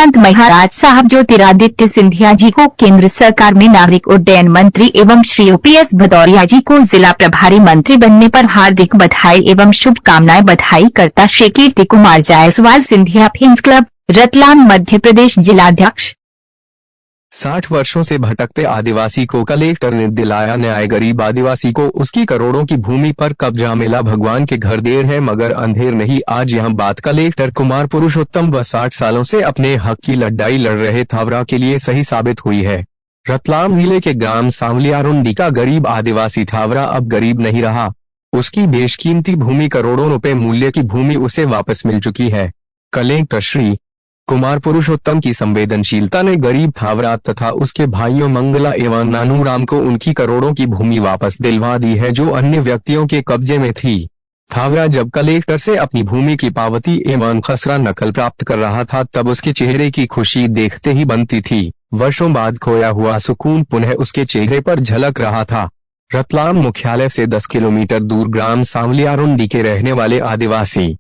महंत महाराज साहब ज्योतिरादित्य सिंधिया जी को केंद्र सरकार में नागरिक उड्डयन मंत्री एवं श्री OPS भदौरिया जी को जिला प्रभारी मंत्री बनने पर हार्दिक बधाई एवं शुभकामनाएं। बधाई करता श्री कीर्ति कुमार जायसवाल, सिंधिया फ्रेंड्स क्लब, रतलाम, मध्य प्रदेश जिलाध्यक्ष। 60 वर्षों से भटकते आदिवासी को कलेक्टर ने दिलाया न्याय। गरीब आदिवासी को उसकी करोड़ों की भूमि पर कब्जा मिला। भगवान के घर देर है मगर अंधेर नहीं। आज यह बात कलेक्टर कुमार पुरुषोत्तम व 60 सालों से अपने हक की लड़ाई लड़ रहे थावरा के लिए सही साबित हुई है। रतलाम जिले के ग्राम सांवलियारुंडी का गरीब आदिवासी थावरा अब गरीब नहीं रहा। उसकी बेशकीमती भूमि, करोड़ों रुपए मूल्य की भूमि उसे वापस मिल चुकी है। कलेक्टर श्री कुमार पुरुषोत्तम की संवेदनशीलता ने गरीब थावरा तथा उसके भाइयों मंगला एवं नानूराम को उनकी करोड़ों की भूमि वापस दिलवा दी है जो अन्य व्यक्तियों के कब्जे में थी। थावरा जब कलेक्टर से अपनी भूमि की पावती एवं खसरा नकल प्राप्त कर रहा था तब उसके चेहरे की खुशी देखते ही बनती थी। वर्षों बाद खोया हुआ सुकून पुनः उसके चेहरे पर झलक रहा था। रतलाम मुख्यालय से 10 किलोमीटर दूर ग्राम सांवलियारुंडी के रहने वाले आदिवासी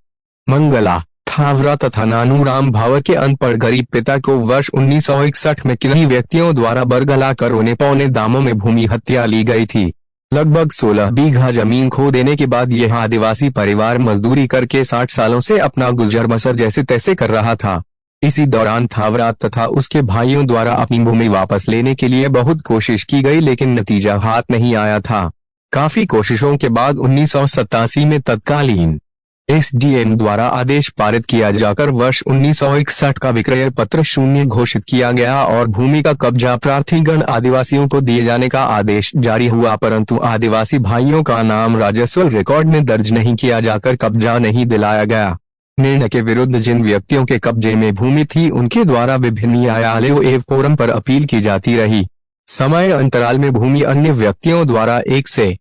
मंगला, थावरा तथा नानूराम भावर के अनपढ़ गरीब पिता को वर्ष 1961 में किन्हीं व्यक्तियों द्वारा बरगला कर उन्हें पौने दामों में भूमि हत्या ली गई थी। लगभग 16 बीघा जमीन खो देने के बाद यह आदिवासी परिवार मजदूरी करके 60 सालों से अपना गुजर बसर जैसे तैसे कर रहा था। इसी दौरान थावरा तथा उसके भाइयों द्वारा अपनी भूमि वापस लेने के लिए बहुत कोशिश की गई लेकिन नतीजा हाथ नहीं आया था। काफी कोशिशों के बाद 1987 में तत्कालीन SDM द्वारा आदेश पारित किया जाकर वर्ष 1961 का विक्रय पत्र शून्य घोषित किया गया और भूमि का कब्जा प्रार्थीगण आदिवासियों को दिए जाने का आदेश जारी हुआ, परंतु आदिवासी भाइयों का नाम राजस्व रिकॉर्ड में दर्ज नहीं किया जाकर कब्जा नहीं दिलाया गया। निर्णय के विरुद्ध जिन व्यक्तियों के कब्जे में भूमि थी उनके द्वारा विभिन्न न्यायालयों एवं फोरम पर अपील की जाती रही। समय अंतराल में भूमि अन्य व्यक्तियों द्वारा एक से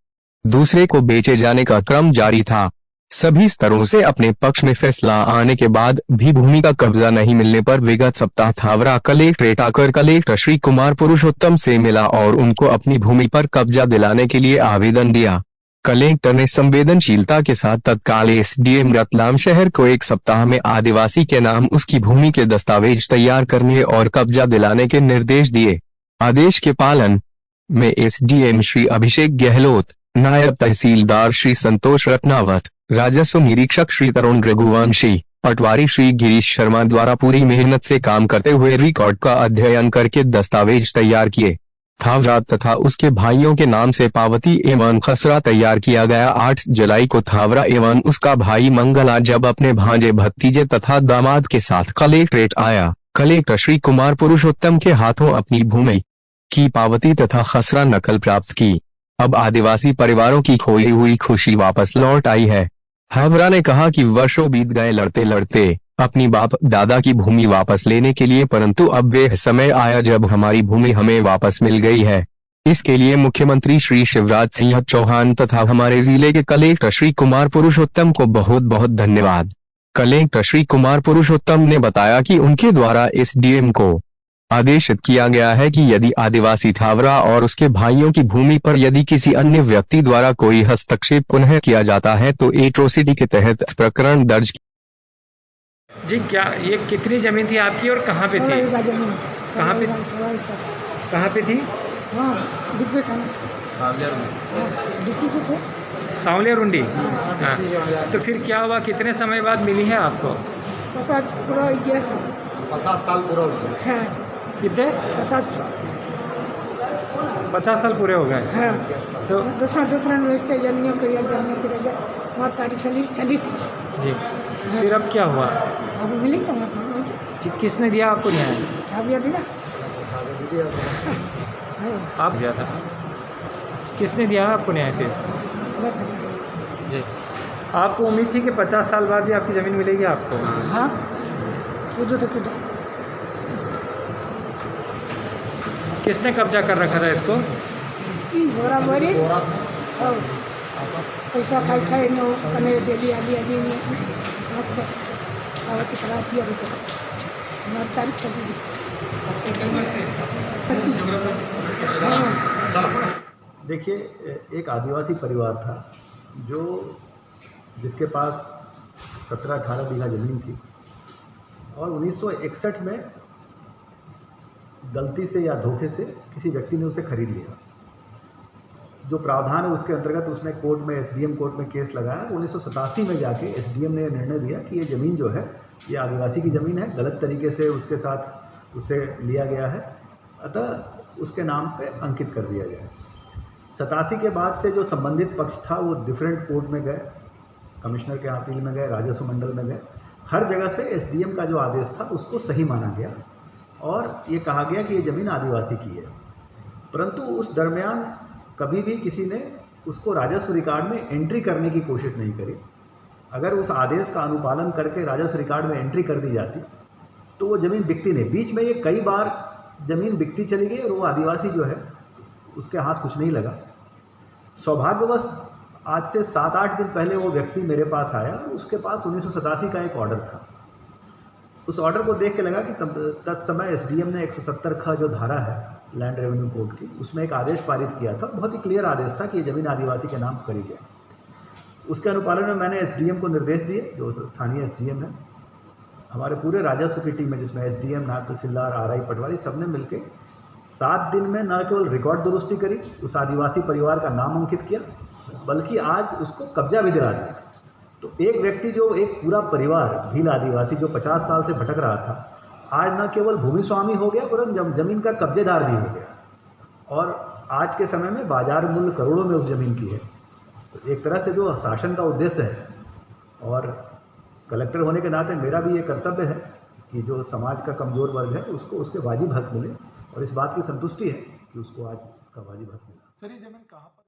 दूसरे को बेचे जाने का क्रम जारी था। सभी स्तरों से अपने पक्ष में फैसला आने के बाद भी भूमि का कब्जा नहीं मिलने पर विगत सप्ताह थावरा कलेक्ट्रेट आकर कलेक्टर श्री कुमार पुरुषोत्तम से मिला और उनको अपनी भूमि पर कब्जा दिलाने के लिए आवेदन दिया। कलेक्टर ने संवेदनशीलता के साथ तत्काल SDM रतलाम शहर को 1 सप्ताह में आदिवासी के नाम उसकी भूमि के दस्तावेज तैयार करने और कब्जा दिलाने के निर्देश दिए। आदेश के पालन में SDM श्री अभिषेक गहलोत, नायब तहसीलदार श्री संतोष रत्नावत, राजस्व निरीक्षक श्री तरुण रघुवंशी, पटवारी श्री गिरीश शर्मा द्वारा पूरी मेहनत से काम करते हुए रिकॉर्ड का अध्ययन करके दस्तावेज तैयार किए। थावरा तथा उसके भाइयों के नाम से पावती एवं खसरा तैयार किया गया। 8 जुलाई को थावरा एवं उसका भाई मंगला जब अपने भांजे, भतीजे तथा दामाद के साथ कलेक्ट्रेट आया, कलेक्टर श्री कुमार पुरुषोत्तम के हाथों अपनी भूमि की पावती तथा खसरा नकल प्राप्त की। अब आदिवासी परिवारों की खोई हुई खुशी वापस लौट आई है। थावरा ने कहा कि वर्षों बीत गए लड़ते लड़ते अपनी बाप दादा की भूमि वापस लेने के लिए, परंतु अब वे समय आया जब हमारी भूमि हमें वापस मिल गई है। इसके लिए मुख्यमंत्री श्री शिवराज सिंह चौहान तथा हमारे जिले के कलेक्टर श्री कुमार पुरुषोत्तम को बहुत बहुत धन्यवाद। कलेक्टर श्री कुमार पुरुषोत्तम ने बताया कि उनके द्वारा SDM को आदेशित किया गया है कि यदि आदिवासी थावरा और उसके भाइयों की भूमि पर यदि किसी अन्य व्यक्ति द्वारा कोई हस्तक्षेप पुनः किया जाता है तो एट्रोसिटी के तहत प्रकरण दर्ज। जी, क्या ये कितनी जमीन थी आपकी और कहाँ पे थी? कहाँ पे? कहाँ पे थी? सांवलियारुंडी। हाँ, तो फिर क्या हुआ, कितने समय बाद मिली है आपको? 50 साल पूरा हो गया। कितने? 50 साल पूरे हो गए। हाँ। तो दूसरा जी, फिर अब क्या हुआ? अब मिलेगा वहाँ जी, किसने दिया आपको न्याय? आप दिया था? किसने दिया आपको न्याय फिर? जी, आपको उम्मीद थी कि 50 साल बाद भी आपकी ज़मीन मिलेगी आपको? हाँ, किसने कब्जा कर रखा था इसको? पैसा खाई नो कने डेली आली में आवत करा दिया तो हमारी तारीख चली गई। देखिए, एक आदिवासी परिवार था जिसके पास 17-18 बीघा ज़मीन थी और 1961 में गलती से या धोखे से किसी व्यक्ति ने उसे खरीद लिया। जो प्रावधान है उसके अंतर्गत उसने कोर्ट में, एसडीएम कोर्ट में केस लगाया। 1987 में जाके एसडीएम ने निर्णय दिया कि ये ज़मीन जो है ये आदिवासी की ज़मीन है, गलत तरीके से उसके साथ उसे लिया गया है, अतः उसके नाम पे अंकित कर दिया गया। 87 के बाद से जो संबंधित पक्ष था वो डिफरेंट कोर्ट में गए, कमिश्नर के अपील में गए, राजस्व मंडल में गए। हर जगह से एसडीएम का जो आदेश था उसको सही माना गया और ये कहा गया कि ये ज़मीन आदिवासी की है। परंतु उस दरमियान कभी भी किसी ने उसको राजस्व रिकॉर्ड में एंट्री करने की कोशिश नहीं करी। अगर उस आदेश का अनुपालन करके राजस्व रिकॉर्ड में एंट्री कर दी जाती तो वो ज़मीन बिकती नहीं। बीच में ये कई बार ज़मीन बिकती चली गई और वो आदिवासी जो है उसके हाथ कुछ नहीं लगा। सौभाग्यवश आज से 7-8 दिन पहले वो व्यक्ति मेरे पास आया और उसके पास 1987 का एक ऑर्डर था। उस ऑर्डर को देख के लगा कि तत्समय एसडीएम ने 170 ख जो धारा है लैंड रेवेन्यू कोड की, उसमें एक आदेश पारित किया था। बहुत ही क्लियर आदेश था कि ये ज़मीन आदिवासी के नाम करी जाए। उसके अनुपालन में मैंने एसडीएम को निर्देश दिए, जो स्थानीय एसडीएम है। हमारे पूरे राजस्व की टीम है जिसमें एसडीएम, नायब तहसीलदार, आरआई, पटवारी, सबने मिलकर 7 दिन में न केवल रिकॉर्ड दुरुस्ती करी, उस आदिवासी परिवार का नाम अंकित किया, बल्कि आज उसको कब्जा भी दिला दिया। तो एक व्यक्ति, जो एक पूरा परिवार भील आदिवासी जो 50 साल से भटक रहा था, आज न केवल भूमि स्वामी हो गया परंतु ज़मीन का कब्जेदार भी हो गया और आज के समय में बाजार मूल्य करोड़ों में उस ज़मीन की है। तो एक तरह से जो शासन का उद्देश्य है और कलेक्टर होने के नाते मेरा भी ये कर्तव्य है कि जो समाज का कमज़ोर वर्ग है उसको उसके वाजिब हक मिले और इस बात की संतुष्टि है कि उसको आज उसका वाजिब हक मिला। सर ये ज़मीन कहाँ पर